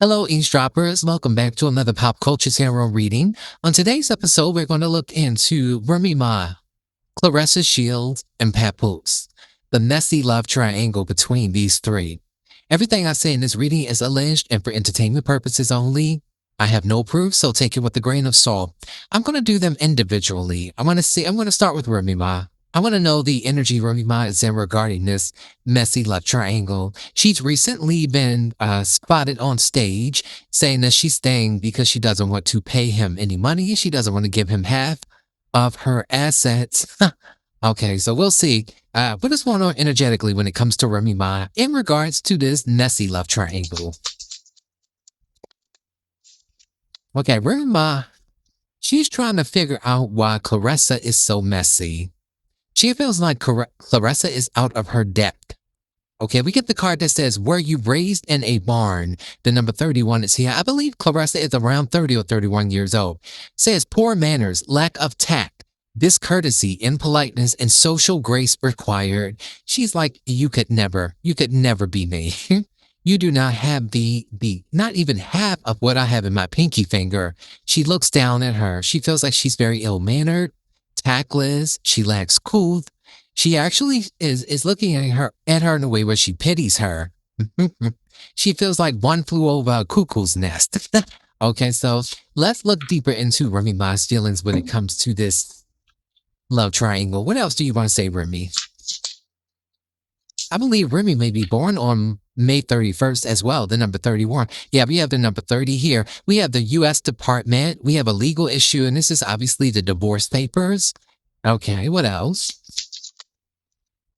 Hello, eavesdroppers. Welcome back to another Pop Culture Tarot reading. On today's episode, we're going to look into Remy Ma, Claressa Shields, and Papoose, the messy love triangle between these three. Everything I say in this reading is alleged and for entertainment purposes only. I have no proof, so take it with a grain of salt. I'm going to do them individually. I'm going to start with Remy Ma. I want to know the energy Remy Ma is in regarding this messy love triangle. She's recently been spotted on stage saying that she's staying because she doesn't want to pay him any money. She doesn't want to give him half of her assets. Okay, so we'll see. What is going on energetically when it comes to Remy Ma in regards to this messy love triangle? Okay, Remy Ma, she's trying to figure out why Clarissa is so messy. She feels like Clarissa is out of her depth. Okay, we get the card that says, were you raised in a barn? The number 31 is here. I believe Clarissa is around 30 or 31 years old. Says, poor manners, lack of tact, discourtesy, impoliteness, and social grace required. She's like, you could never be me. You do not have not even half of what I have in my pinky finger. She looks down at her. She feels like she's very ill-mannered, tactless. She lacks cool. She actually is looking at her in a way where she pities her. She feels like one flew over a cuckoo's nest. Okay, so let's look deeper into Remy Ma's feelings when it comes to this love triangle. What else do you want to say, Remy? I believe Remy may be born on May 31st as well, the number 31. Yeah, we have the number 30 here. We have the U.S. Department. We have a legal issue, and this is obviously the divorce papers. Okay, what else?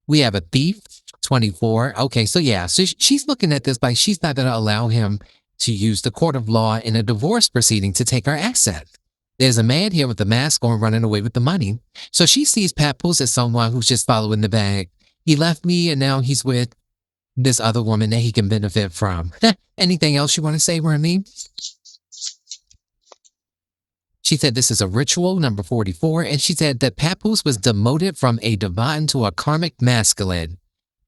We have a thief, 24. Okay, so yeah, so she's looking at this like she's not going to allow him to use the court of law in a divorce proceeding to take her asset. There's a man here with a mask on running away with the money. So she sees Papoose as someone who's just following the bag. He left me and now he's with this other woman that he can benefit from. Anything else you want to say, Remy? She said this is a ritual, number 44, and she said that Papoose was demoted from a divine to a karmic masculine.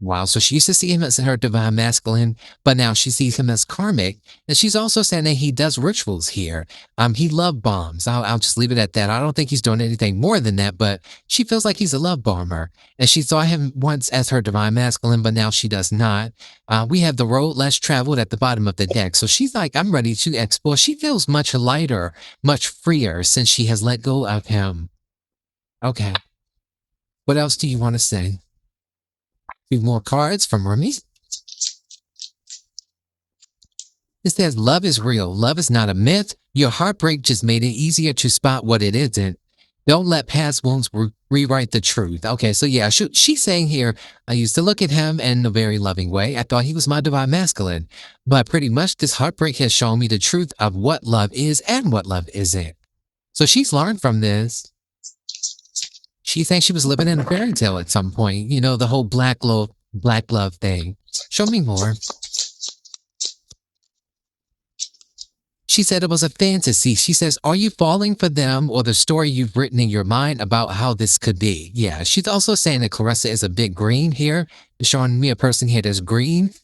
Wow, so she used to see him as her divine masculine, but now she sees him as karmic, and she's also saying that he does rituals here. He love bombs. I'll just leave it at that. I don't think he's doing anything more than that, but she feels like he's a love bomber, and she saw him once as her divine masculine, but now she does not. We have the road less traveled at the bottom of the deck, so she's like, I'm ready to explore. She feels much lighter, much freer since she has let go of him. Okay. What else do you want to say? Few more cards from Remy. It says, love is real. Love is not a myth. Your heartbreak just made it easier to spot what it isn't. Don't let past wounds rewrite the truth. Okay, so yeah, she's saying here, I used to look at him in a very loving way. I thought he was my divine masculine. But pretty much this heartbreak has shown me the truth of what love is and what love isn't. So she's learned from this. She thinks she was living in a fairy tale at some point. You know, the whole black love thing. Show me more. She said it was a fantasy. She says, are you falling for them or the story you've written in your mind about how this could be? Yeah, she's also saying that Clarissa is a bit green here. Showing me a person here that's green.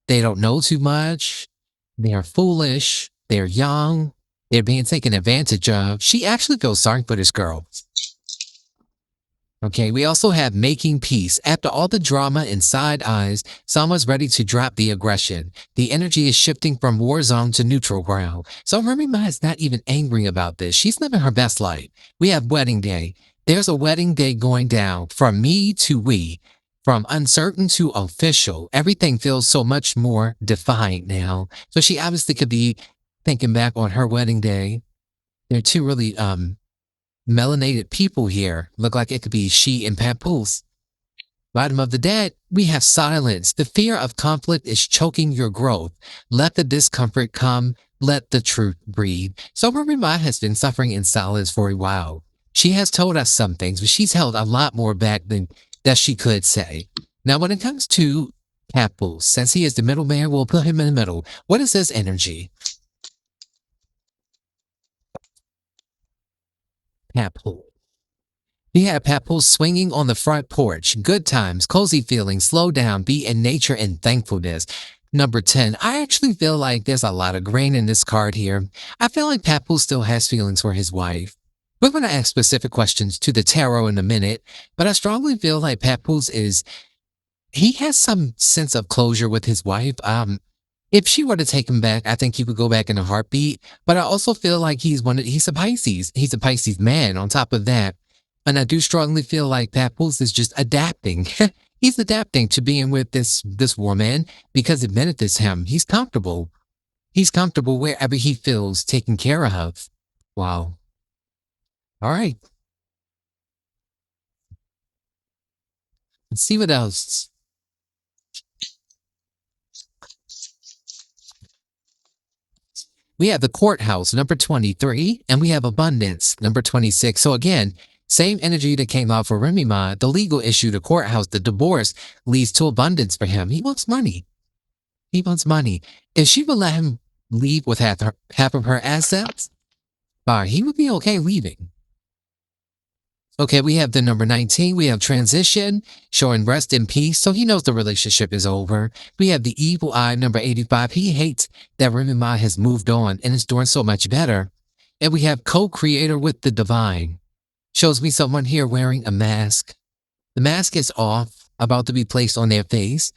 They don't know too much. They're foolish. They're young. They're being taken advantage of. She actually feels sorry for this girl. Okay, we also have making peace. After all the drama and side eyes, someone's ready to drop the aggression. The energy is shifting from war zone to neutral ground. So Remy Ma is not even angry about this. She's living her best life. We have wedding day. There's a wedding day going down. From me to we. From uncertain to official. Everything feels so much more defined now. So she obviously could be thinking back on her wedding day. They're two really, melanated people here. Look like it could be she and Papoose. Bottom of the deck, we have silence. The fear of conflict is choking your growth. Let the discomfort come. Let the truth breathe. So Remy Ma has been suffering in silence for a while. She has told us some things, but she's held a lot more back than that she could say. Now, when it comes to Papoose, since he is the middleman, we'll put him in the middle. What is his energy? Papoose. We have Papoose swinging on the front porch. Good times, cozy feelings, slow down, be in nature and thankfulness. Number 10. I actually feel like there's a lot of grain in this card here. I feel like Papoose still has feelings for his wife. We're going to ask specific questions to the tarot in a minute, but I strongly feel like Papoose he has some sense of closure with his wife. If she were to take him back, I think he would go back in a heartbeat. But I also feel like he's a Pisces. He's a Pisces man on top of that. And I do strongly feel like Papoose is just adapting. He's adapting to being with this woman because it benefits him. He's comfortable. He's comfortable wherever he feels taken care of. Wow. All right. Let's see what else. We have the courthouse, number 23, and we have abundance, number 26. So again, same energy that came out for Remy Ma, the legal issue, the courthouse, the divorce leads to abundance for him. He wants money. He wants money. If she would let him leave with half of her assets, he would be okay leaving. Okay, we have the number 19. We have transition, showing rest in peace. So he knows the relationship is over. We have the evil eye, number 85. He hates that Remy Ma has moved on and is doing so much better. And we have co-creator with the divine. Shows me someone here wearing a mask. The mask is off, about to be placed on their face,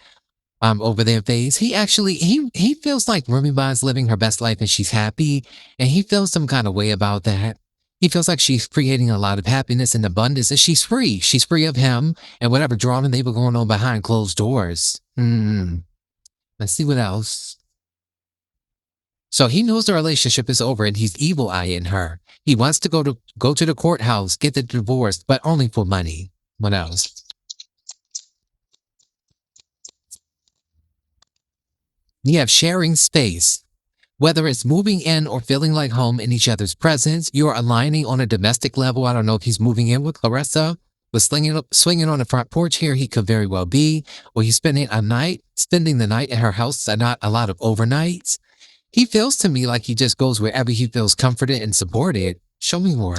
over their face. He feels like Remy Ma is living her best life and she's happy. And he feels some kind of way about that. He feels like she's creating a lot of happiness and abundance, and she's free. She's free of him and whatever drama they were going on behind closed doors. Let's see what else. So he knows the relationship is over and he's evil eyeing her. He wants to go to the courthouse, get the divorce, but only for money. What else? You have sharing space. Whether it's moving in or feeling like home in each other's presence, you're aligning on a domestic level. I don't know if he's moving in with Clarissa, but swinging on the front porch here, he could very well be. Or he's spending the night at her house, not a lot of overnights. He feels to me like he just goes wherever he feels comforted and supported. Show me more.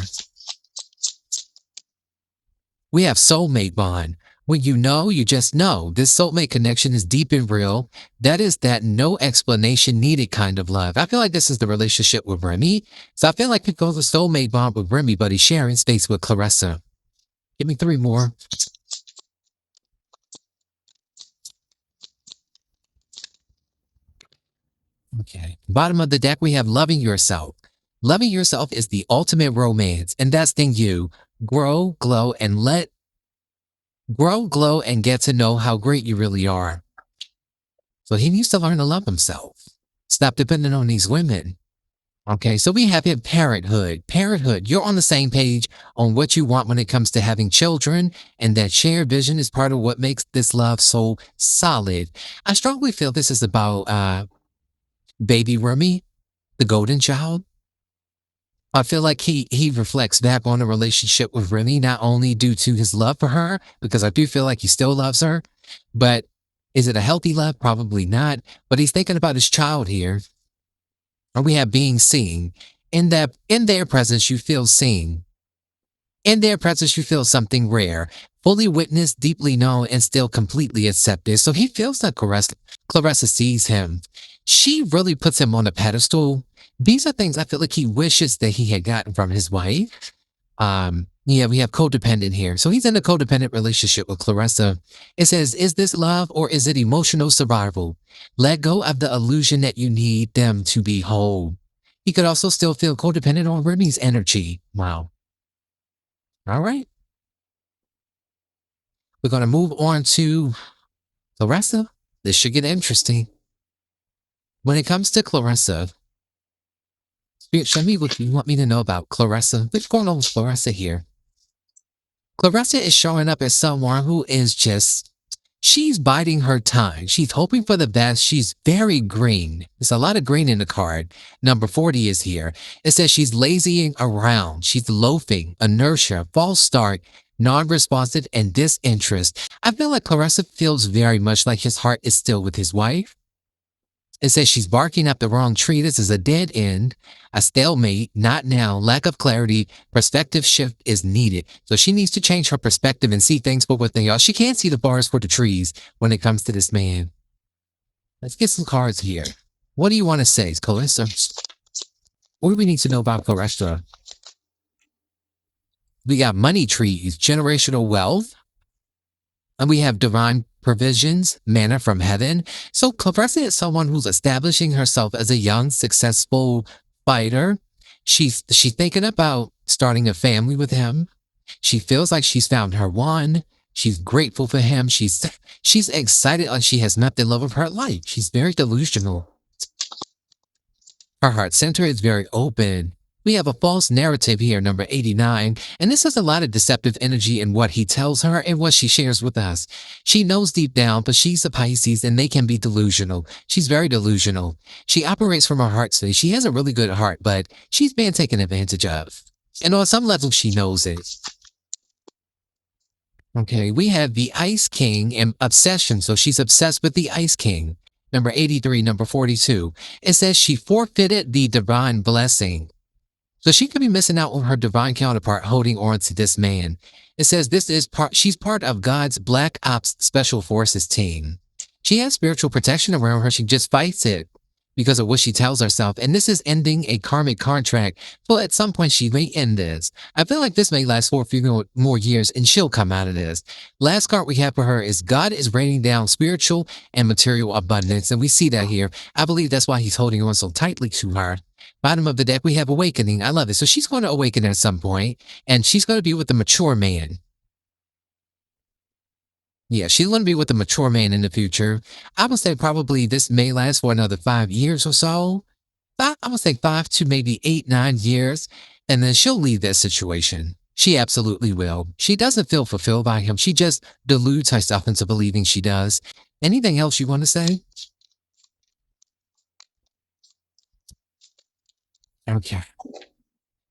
We have soulmate bond. When you know, you just know. This soulmate connection is deep and real. That is that no explanation needed kind of love. I feel like this is the relationship with Remy. So I feel like it goes a soulmate bond with Remy, but he's sharing space with Clarissa. Give me 3 more. Okay. Bottom of the deck, we have loving yourself. Loving yourself is the ultimate romance, investing you. Grow, glow, and get to know how great you really are. So he needs to learn to love himself. Stop depending on these women. Okay, so we have here parenthood. Parenthood, you're on the same page on what you want when it comes to having children, and that shared vision is part of what makes this love so solid. I strongly feel this is about baby Remy, the golden child. I feel like he reflects back on the relationship with Remy, not only due to his love for her, because I do feel like he still loves her, but is it a healthy love? Probably not. But he's thinking about his child here. And we have being seen. In their presence, you feel seen. In their presence, you feel something rare, fully witnessed, deeply known, and still completely accepted. So he feels that Clarissa sees him. She really puts him on a pedestal. These are things I feel like he wishes that he had gotten from his wife. Yeah, we have codependent here. So he's in a codependent relationship with Clarissa. It says, is this love or is it emotional survival? Let go of the illusion that you need them to be whole. He could also still feel codependent on Remy's energy. Wow. All right. We're going to move on to Clarissa. This should get interesting. When it comes to Clarissa, Spirit, show me what you want me to know about Clarissa. What's going on with Clarissa here? Clarissa is showing up as someone who is she's biding her time. She's hoping for the best. She's very green. There's a lot of green in the card. Number 40 is here. It says she's lazying around. She's loafing, inertia, false start, non-responsive, and disinterest. I feel like Clarissa feels very much like his heart is still with his wife. It says she's barking up the wrong tree. This is a dead end, a stalemate, not now, lack of clarity, perspective shift is needed. So she needs to change her perspective and see things for what they are. She can't see the forest for the trees when it comes to this man. Let's get some cards here. What do you want to say, Clarissa? What do we need to know about Clarissa? We got money trees, generational wealth, and we have divine provisions, manna from heaven. So Clarissa is someone who's establishing herself as a young, successful fighter. She's thinking about starting a family with him. She feels like she's found her one. She's grateful for him. She's excited like she has met the love of her life. She's very delusional. Her heart center is very open. We have a false narrative here, number 89, and this has a lot of deceptive energy in what he tells her and what she shares with us. She knows deep down, but she's a Pisces and they can be delusional. She's very delusional. She operates from her heart space. She has a really good heart, but she's being taken advantage of. And on some level, she knows it. Okay, we have the Ice King and obsession, so she's obsessed with the Ice King. Number 83, number 42. It says she forfeited the divine blessing. So she could be missing out on her divine counterpart holding on to this man. It says she's part of God's Black Ops Special Forces team. She has spiritual protection around her. She just fights it because of what she tells herself. And this is ending a karmic contract. So at some point she may end this. I feel like this may last for a few more years and she'll come out of this. Last card we have for her is God is raining down spiritual and material abundance. And we see that here. I believe that's why he's holding on so tightly to her. Bottom of the deck, we have awakening. I love it. So she's going to awaken at some point, and she's going to be with the mature man. Yeah, she's going to be with the mature man in the future. I would say probably this may last for another 5 years or so. I would say 5 to maybe 8, 9 years, and then she'll leave that situation. She absolutely will. She doesn't feel fulfilled by him. She just deludes herself into believing she does. Anything else you want to say? Okay.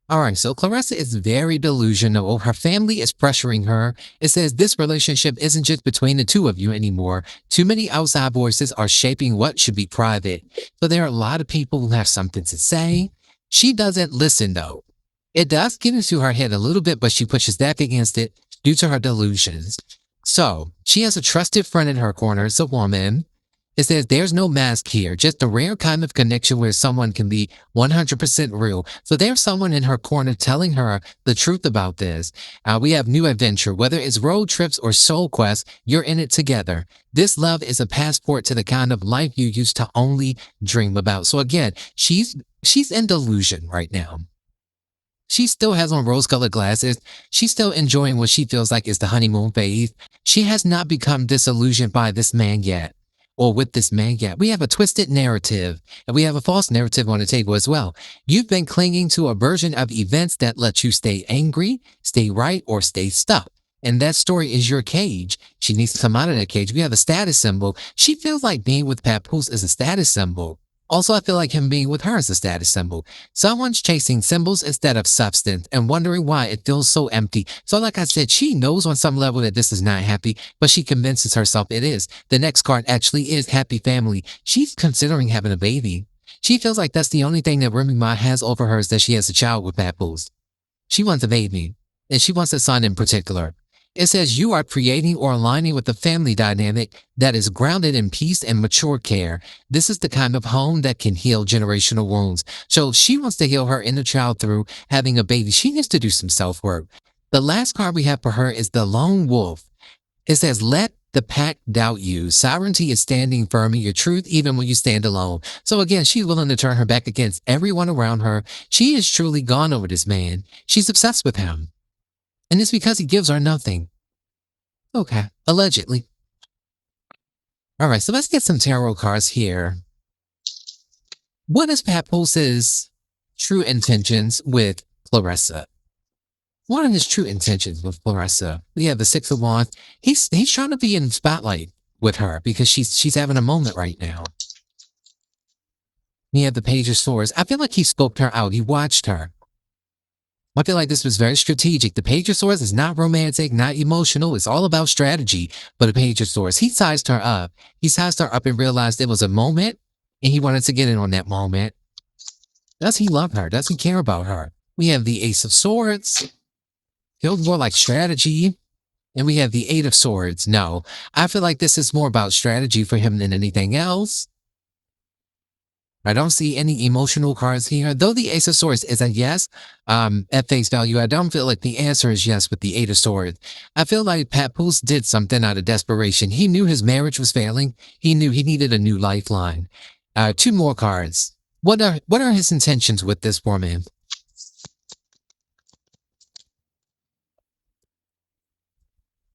All right, so Clarissa is very delusional. Her family is pressuring her. It says this relationship isn't just between the two of you anymore. Too many outside voices are shaping what should be private. So there are a lot of people who have something to say. She doesn't listen, though. It does get into her head a little bit, but she pushes back against it due to her delusions. So she has a trusted friend in her corner. It's a woman. It says there's no mask here, just a rare kind of connection where someone can be 100% real. So there's someone in her corner telling her the truth about this. We have new adventure, whether it's road trips or soul quests, you're in it together. This love is a passport to the kind of life you used to only dream about. So again, she's in delusion right now. She still has on rose-colored glasses. She's still enjoying what she feels like is the honeymoon phase. She has not become disillusioned by this man yet. Or with this man yet. We have a twisted narrative, and we have a false narrative on the table as well. You've been clinging to a version of events that let you stay angry, stay right, or stay stuck. And that story is your cage. She needs to come out of that cage. We have a status symbol. She feels like being with Papoose is a status symbol. Also, I feel like him being with her is a status symbol. Someone's chasing symbols instead of substance and wondering why it feels so empty. So like I said, she knows on some level that this is not happy, but she convinces herself it is. The next card actually is happy family. She's considering having a baby. She feels like that's the only thing that Remy Ma has over her is that she has a child with Papoose. She wants a baby, and she wants a son in particular. It says you are creating or aligning with a family dynamic that is grounded in peace and mature care. This is the kind of home that can heal generational wounds. So if she wants to heal her inner child through having a baby, she needs to do some self-work. The last card we have for her is the lone wolf. It says, let the pack doubt you. Sovereignty is standing firm in your truth even when you stand alone. So again, she's willing to turn her back against everyone around her. She is truly gone over this man. She's obsessed with him. And it's because he gives her nothing. Okay, allegedly. All right, so let's get some tarot cards here. What is Papoose's true intentions with Clarissa? What are his true intentions with Clarissa? We have the Six of Wands. He's trying to be in the spotlight with her because she's having a moment right now. We have the Page of Swords. I feel like he scoped her out. He watched her. I feel like this was very strategic. The Page of Swords is not romantic, not emotional. It's all about strategy. But the Page of Swords, he sized her up. He sized her up and realized it was a moment, and he wanted to get in on that moment. Does he love her? Does he care about her? We have the Ace of Swords. Feels more like strategy. And we have the Eight of Swords. No, I feel like this is more about strategy for him than anything else. I don't see any emotional cards here. Though the Ace of Swords is a yes, at face value, I don't feel like the answer is yes with the Eight of Swords. I feel like Papoose did something out of desperation. He knew his marriage was failing. He knew he needed a new lifeline. Two more cards. What are his intentions with this woman?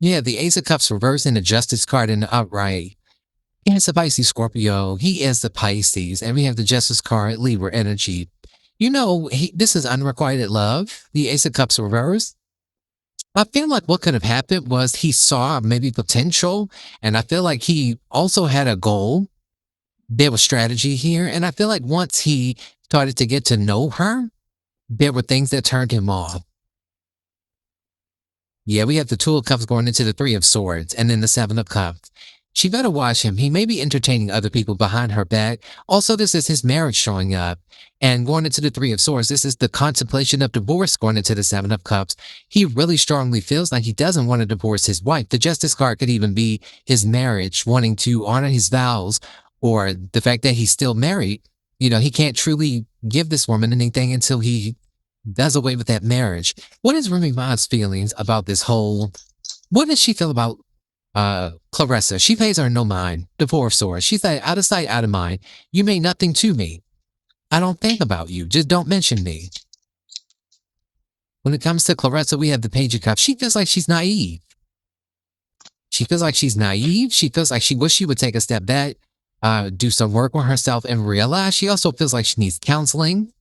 Yeah, the Ace of Cups reversed and the Justice card in the upright. He has a Pisces Scorpio. He is the Pisces. And we have the Justice card, Libra energy. You know, this is unrequited love. The Ace of Cups reversed. I feel like what could have happened was he saw maybe potential. And I feel like he also had a goal. There was strategy here. And I feel like once he started to get to know her, there were things that turned him off. Yeah, we have the Two of Cups going into the Three of Swords and then the Seven of Cups. She better watch him. He may be entertaining other people behind her back. Also, this is his marriage showing up. And going into the Three of Swords, this is the contemplation of divorce going into the Seven of Cups. He really strongly feels like he doesn't want to divorce his wife. The Justice card could even be his marriage, wanting to honor his vows, or the fact that he's still married. You know, he can't truly give this woman anything until he does away with that marriage. What is Remy Ma's feelings about this whole... What does she feel about Claressa? She pays her no mind. The Four of Swords. She's like, out of sight, out of mind. You mean nothing to me. I don't think about you. Just don't mention me. When it comes to Claressa, we have the Page of Cups. She feels like she's naive. She feels like she's naive. She feels like she wishes she would take a step back, do some work on herself and realize. She also feels like she needs counseling.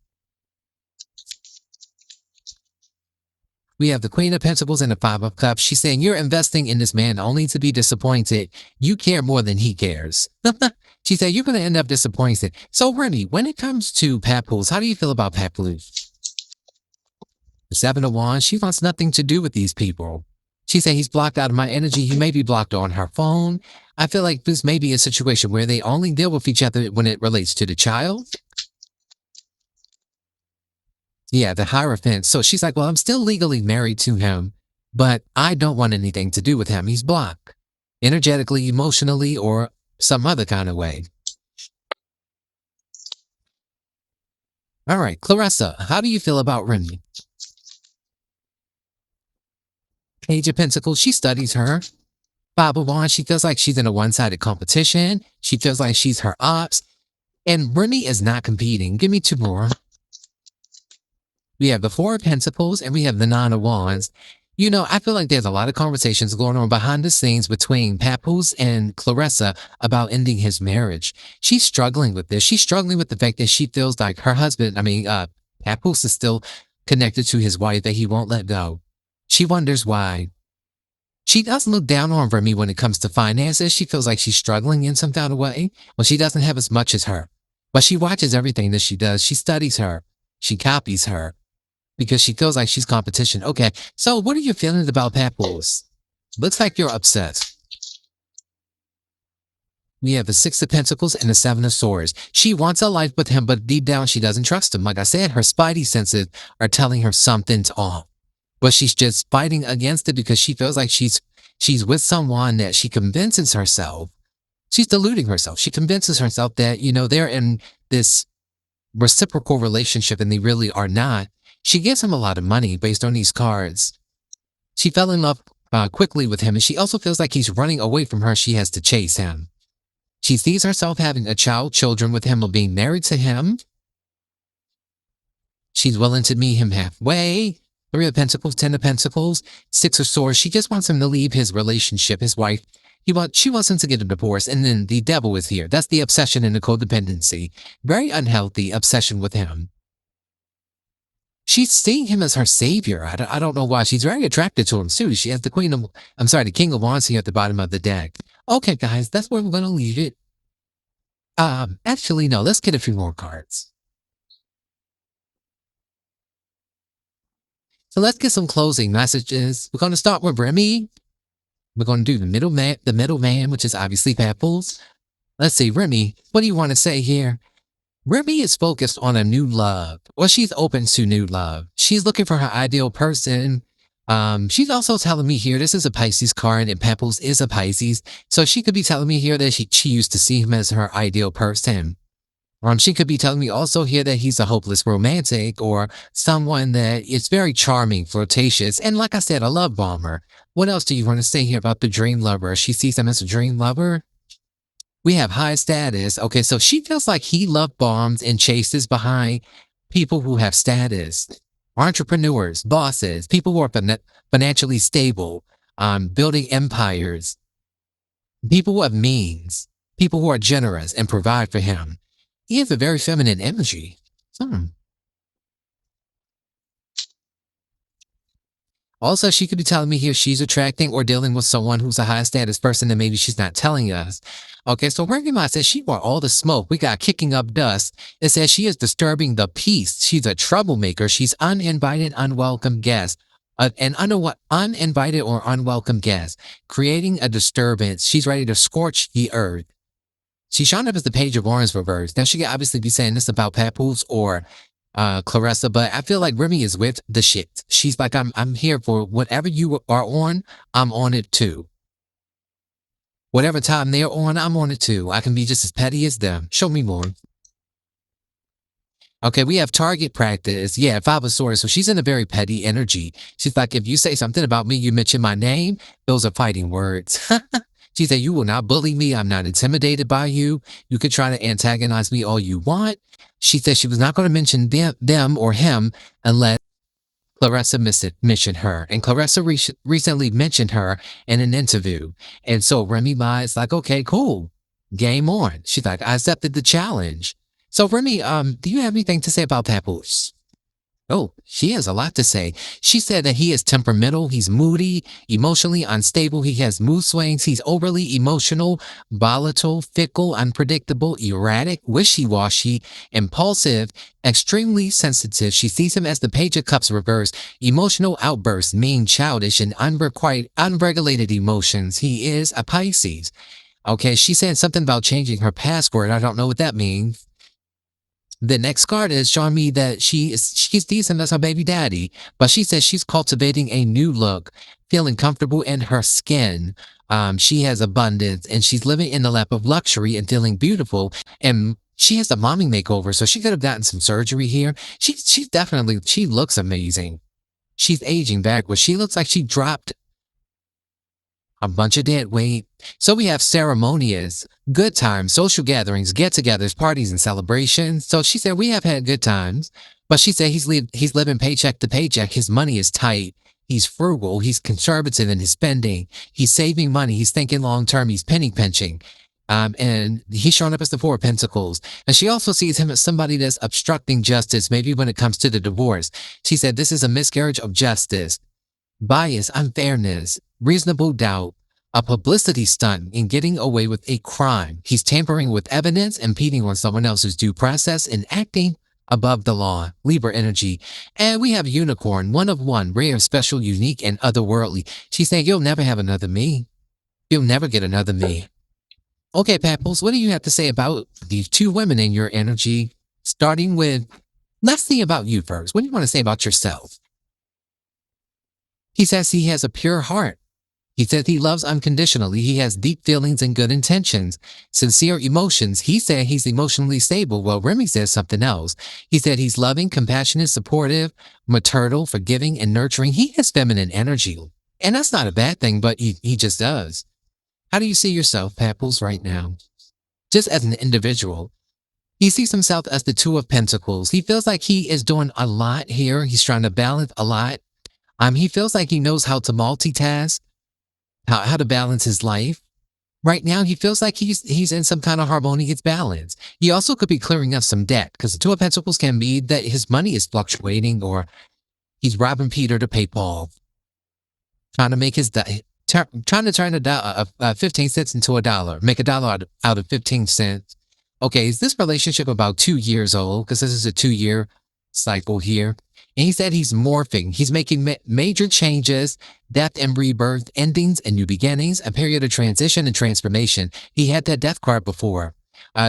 We have the Queen of Pentacles and the Five of Cups. She's saying, you're investing in this man only to be disappointed. You care more than he cares. She said, you're going to end up disappointed. So, Remy, when it comes to Papoose, how do you feel about Papoose? The Seven of Wands, she wants nothing to do with these people. She said, he's blocked out of my energy. He may be blocked on her phone. I feel like this may be a situation where they only deal with each other when it relates to the child. Yeah, the Hierophant. So she's like, well, I'm still legally married to him, but I don't want anything to do with him. He's blocked. Energetically, emotionally, or some other kind of way. All right, Clarissa, how do you feel about Remy? Page of Pentacles, she studies her. Five of Wands, she feels like she's in a one-sided competition. She feels like she's her ops. And Remy is not competing. Give me two more. We have the Four of Pentacles and we have the Nine of Wands. You know, I feel like there's a lot of conversations going on behind the scenes between Papoose and Clarissa about ending his marriage. She's struggling with this. She's struggling with the fact that she feels like her husband, Papoose is still connected to his wife that he won't let go. She wonders why. She doesn't look down on Remy when it comes to finances. She feels like she's struggling in some kind of way. Well, she doesn't have as much as her. But she watches everything that she does. She studies her. She copies her. Because she feels like she's competition. Okay, so what are your feelings about Papoose? Looks like you're upset. We have the Six of Pentacles and the Seven of Swords. She wants a life with him, but deep down she doesn't trust him. Like I said, her spidey senses are telling her something's off. But she's just fighting against it because she feels like she's with someone that she convinces herself. She's deluding herself. She convinces herself that, you know, they're in this reciprocal relationship and they really are not. She gives him a lot of money based on these cards. She fell in love quickly with him, and she also feels like he's running away from her. She has to chase him. She sees herself having children with him, or being married to him. She's willing to meet him halfway. Three of Pentacles, Ten of Pentacles, Six of Swords. She just wants him to leave his relationship, his wife. She wants him to get a divorce, and then the devil is here. That's the obsession and the codependency. Very unhealthy obsession with him. She's seeing him as her savior. I don't know why. She's very attracted to him, too. She has the King of Wands here at the bottom of the deck. Okay, guys, that's where we're going to leave it. Actually, no, let's get a few more cards. So let's get some closing messages. We're going to start with Remy. We're going to do the middleman, which is obviously Papoose. Let's see, Remy, what do you want to say here? Remy is focused on a new love. Well, she's open to new love. She's looking for her ideal person. She's also telling me here, this is a Pisces card and Papoose is a Pisces. So she could be telling me here that she used to see him as her ideal person. She could be telling me also here that he's a hopeless romantic or someone that is very charming, flirtatious, and like I said, a love bomber. What else do you want to say here about the dream lover? She sees him as a dream lover. We have high status. Okay, so she feels like he love bombs and chases behind people who have status, entrepreneurs, bosses, people who are financially stable, building empires, people who have means, people who are generous and provide for him. He has a very feminine energy. Hmm. Also, she could be telling me here she's attracting or dealing with someone who's a high status person and maybe she's not telling us. Okay, so Remy Ma says she want all the smoke. We got kicking up dust. It says she is disturbing the peace. She's a troublemaker. She's uninvited, unwelcome guest. An uninvited or unwelcome guest, creating a disturbance. She's ready to scorch the earth. She's showing up as the Page of Wands reverse. Now, she could obviously be saying this about Papoose or Clarissa, but I feel like Remy is with the shit. She's like, I'm here for whatever you are on, I'm on it too. Whatever time they're on, I'm on it too. I can be just as petty as them. Show me more. Okay, we have target practice. Yeah, Five of Swords. So she's in a very petty energy. She's like, if you say something about me, you mention my name, those are fighting words. She said, you will not bully me. I'm not intimidated by you. You can try to antagonize me all you want. She said she was not going to mention them or him unless Claressa mentioned her. And Claressa recently mentioned her in an interview. And so Remy Ma is like, okay, cool. Game on. She's like, I accepted the challenge. So Remy, do you have anything to say about Papoose? Oh, she has a lot to say. She said that he is temperamental, he's moody, emotionally unstable, he has mood swings, he's overly emotional, volatile, fickle, unpredictable, erratic, wishy-washy, impulsive, extremely sensitive. She sees him as the Page of Cups reversed, emotional outbursts, mean, childish, and unregulated emotions. He is a Pisces. Okay, she said something about changing her password. I don't know what that means. The next card is showing me that she's decent as her baby daddy, but she says she's cultivating a new look, feeling comfortable in her skin. She has abundance and she's living in the lap of luxury and feeling beautiful. And she has a mommy makeover, so she could have gotten some surgery here. She looks amazing. She's aging backwards. She looks like she dropped a bunch of dead weight. So we have ceremonious, good times, social gatherings, get-togethers, parties, and celebrations. So she said we have had good times, but she said he's living paycheck to paycheck. His money is tight. He's frugal. He's conservative in his spending. He's saving money. He's thinking long-term. He's penny pinching. And he's showing up as the Four of Pentacles. And she also sees him as somebody that's obstructing justice, maybe when it comes to the divorce. She said this is a miscarriage of justice, bias, unfairness, reasonable doubt, a publicity stunt in getting away with a crime. He's tampering with evidence, impeding on someone else's due process, and acting above the law. Libra energy. And we have Unicorn, one of one, rare, special, unique, and otherworldly. She's saying, you'll never have another me. You'll never get another me. Okay, Papoose, what do you have to say about these two women in your energy? Starting with, let's see about you first. What do you want to say about yourself? He says he has a pure heart. He says he loves unconditionally. He has deep feelings and good intentions, sincere emotions. He said he's emotionally stable. Well, Remy says something else. He said he's loving, compassionate, supportive, maternal, forgiving, and nurturing. He has feminine energy. And that's not a bad thing, but he just does. How do you see yourself, Papoose, right now? Just as an individual. He sees himself as the Two of Pentacles. He feels like he is doing a lot here. He's trying to balance a lot. He feels like he knows how to multitask, how to balance his life. Right now, he feels like he's in some kind of harmonious balance. He also could be clearing up some debt, because the Two of Pentacles can be that his money is fluctuating, or he's robbing Peter to pay Paul. Trying to make trying to turn 15 cents into $1, make $1 out of 15 cents. Okay, is this relationship about 2 years old? Because this is a 2-year cycle here. And he said he's morphing. He's making major changes, death and rebirth, endings and new beginnings, a period of transition and transformation. He had that death card before.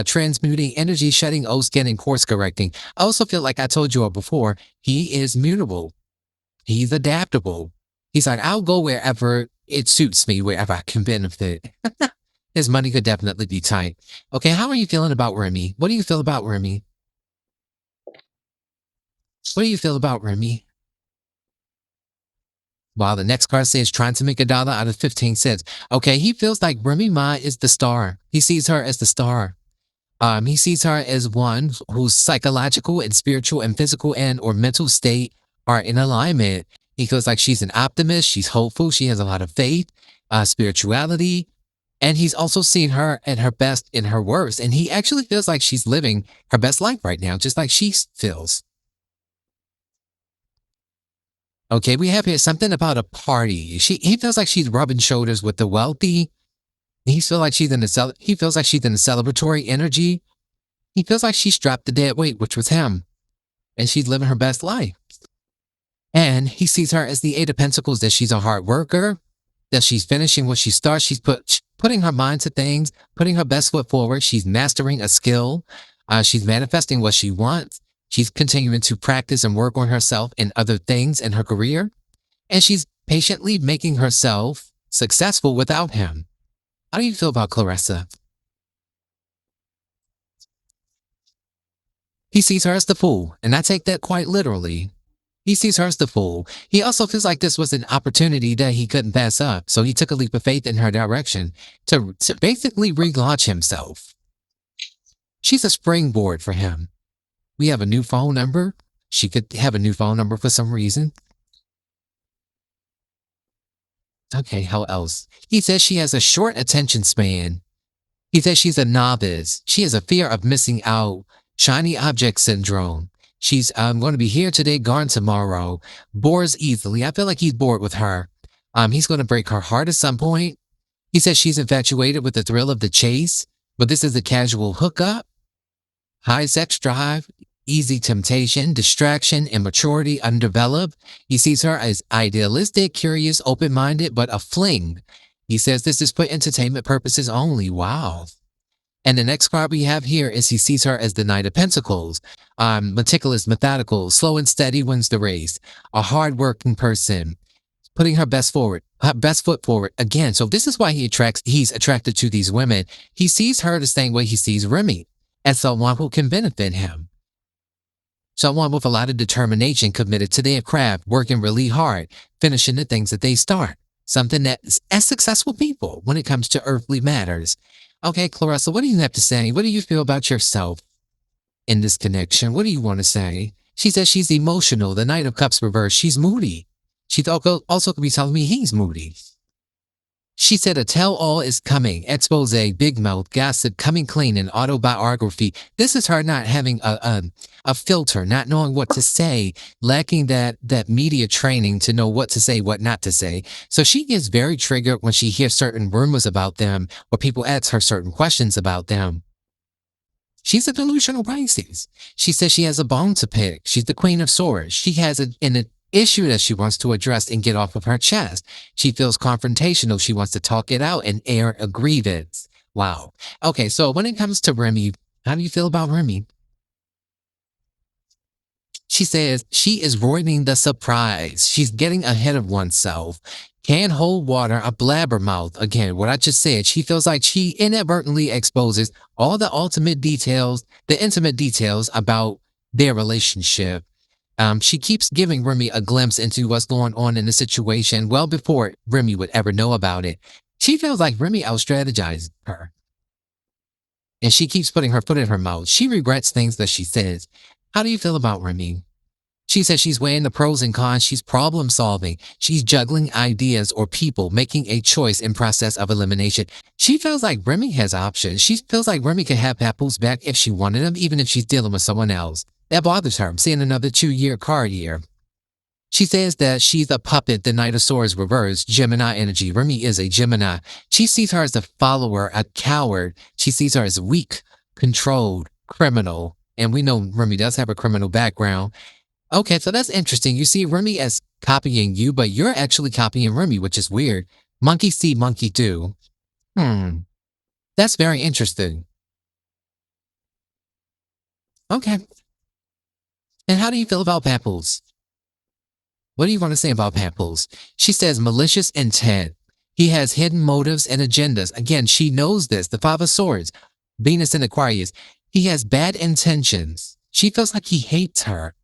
Transmuting energy, shedding old skin, and course correcting. I also feel like I told you all before, he is mutable. He's adaptable. He's like, I'll go wherever it suits me, wherever I can benefit. His money could definitely be tight. Okay, how are you feeling about Remy? What do you feel about Remy? What do you feel about Remy? While the next card says trying to make $1 out of 15 cents. Okay, he feels like Remy Ma is the star. He sees her as the star. He sees her as one whose psychological and spiritual and physical and or mental state are in alignment. He feels like she's an optimist. She's hopeful. She has a lot of faith, spirituality. And he's also seen her at her best in her worst. And he actually feels like she's living her best life right now, just like she feels. Okay, we have here something about a party. He feels like she's rubbing shoulders with the wealthy. He feels like she's in the he feels like she's in the celebratory energy. He feels like she strapped the dead weight, which was him, and she's living her best life. And he sees her as the Eight of Pentacles, that she's a hard worker, that she's finishing what she starts. She's putting her mind to things, putting her best foot forward. She's mastering a skill. She's manifesting what she wants. She's continuing to practice and work on herself and other things in her career. And she's patiently making herself successful without him. How do you feel about Clarissa? He sees her as the fool, and I take that quite literally. He sees her as the fool. He also feels like this was an opportunity that he couldn't pass up, so he took a leap of faith in her direction to basically relaunch himself. She's a springboard for him. We have a new phone number. She could have a new phone number for some reason. Okay, how else? He says she has a short attention span. He says she's a novice. She has a fear of missing out, shiny object syndrome. She's going to be here today, gone tomorrow. Bores easily. I feel like he's bored with her. He's going to break her heart at some point. He says she's infatuated with the thrill of the chase, but this is a casual hookup. High sex drive, easy temptation, distraction, immaturity, undeveloped. He sees her as idealistic, curious, open-minded, but a fling. He says this is for entertainment purposes only. Wow. And the next card we have here is he sees her as the Knight of Pentacles. Meticulous, methodical, slow and steady wins the race. A hard-working person, putting her best foot forward again. So this is why he's attracted to these women. He sees her the same way he sees Remy, as someone who can benefit him. Someone with a lot of determination, committed to their craft, working really hard, finishing the things that they start. Something that's as successful people when it comes to earthly matters. Okay, Clarissa, what do you have to say? What do you feel about yourself in this connection? What do you want to say? She says she's emotional. The Knight of Cups reversed. She's moody. She also could be telling me he's moody. She said a tell-all is coming. Expose, big mouth, gossip, coming clean, and autobiography. This is her not having a filter, not knowing what to say, lacking that media training to know what to say, what not to say. So she gets very triggered when she hears certain rumors about them or people ask her certain questions about them. She's a delusional Pisces. She says she has a bone to pick. She's the Queen of Swords. She has an issue that she wants to address and get off of her chest. She feels confrontational. She wants to talk it out and air a grievance. Wow. Okay, so when it comes to Remy, how do you feel about Remy? She says she is ruining the surprise. She's getting ahead of oneself. Can't hold water, a blabbermouth. Again, what I just said, she feels like she inadvertently exposes all the ultimate details, the intimate details about their relationship. She keeps giving Remy a glimpse into what's going on in the situation well before Remy would ever know about it. She feels like Remy out-strategized her. And she keeps putting her foot in her mouth. She regrets things that she says. How do you feel about Remy? She says she's weighing the pros and cons. She's problem solving. She's juggling ideas or people, making a choice in process of elimination. She feels like Remy has options. She feels like Remy can have Papoose back if she wanted him, even if she's dealing with someone else. That bothers her. I'm seeing another 2-year card here. She says that she's a puppet, the Knight of Swords reversed, Gemini energy. Remy is a Gemini. She sees her as a follower, a coward. She sees her as weak, controlled, criminal. And we know Remy does have a criminal background. Okay, so that's interesting. You see Remy as copying you, but you're actually copying Remy, which is weird. Monkey see, monkey do. That's very interesting. Okay. And how do you feel about Papoose? What do you want to say about Papoose? She says malicious intent. He has hidden motives and agendas. Again, she knows this. The Five of Swords, Venus in Aquarius. He has bad intentions. She feels like he hates her.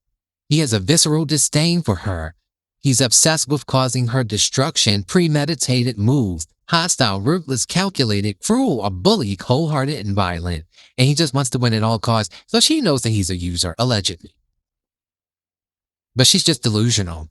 He has a visceral disdain for her. He's obsessed with causing her destruction, premeditated moves, hostile, ruthless, calculated, cruel, a bully, cold-hearted, and violent. And he just wants to win at all costs. So she knows that he's a user, allegedly. But she's just delusional.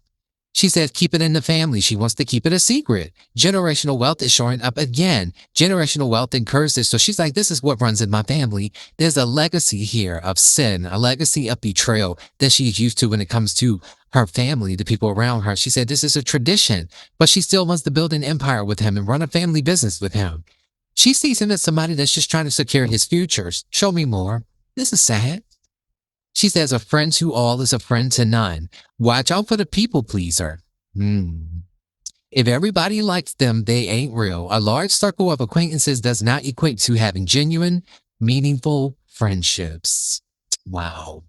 She says keep it in the family. She wants to keep it a secret. Generational wealth is showing up again. Generational wealth and curses. So she's like, this is what runs in my family. There's a legacy here of sin, a legacy of betrayal that she's used to when it comes to her family, the people around her. She said this is a tradition, but she still wants to build an empire with him and run a family business with him. She sees him as somebody that's just trying to secure his futures. Show me more. This is sad. She says a friend to all is a friend to none. Watch out for the people pleaser. If everybody likes them, they ain't real. A large circle of acquaintances does not equate to having genuine, meaningful friendships. Wow.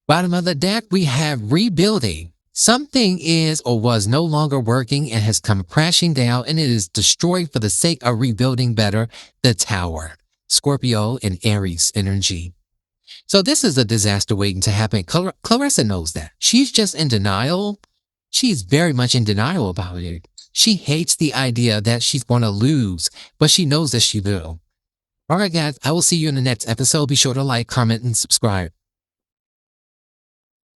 Bottom of the deck, we have rebuilding. Something is or was no longer working and has come crashing down, and it is destroyed for the sake of rebuilding better. The Tower. Scorpio and Aries energy. So this is a disaster waiting to happen. Clarissa knows that. She's just in denial. She's very much in denial about it. She hates the idea that she's going to lose, but she knows that she will. All right, guys, I will see you in the next episode. Be sure to like, comment, and subscribe.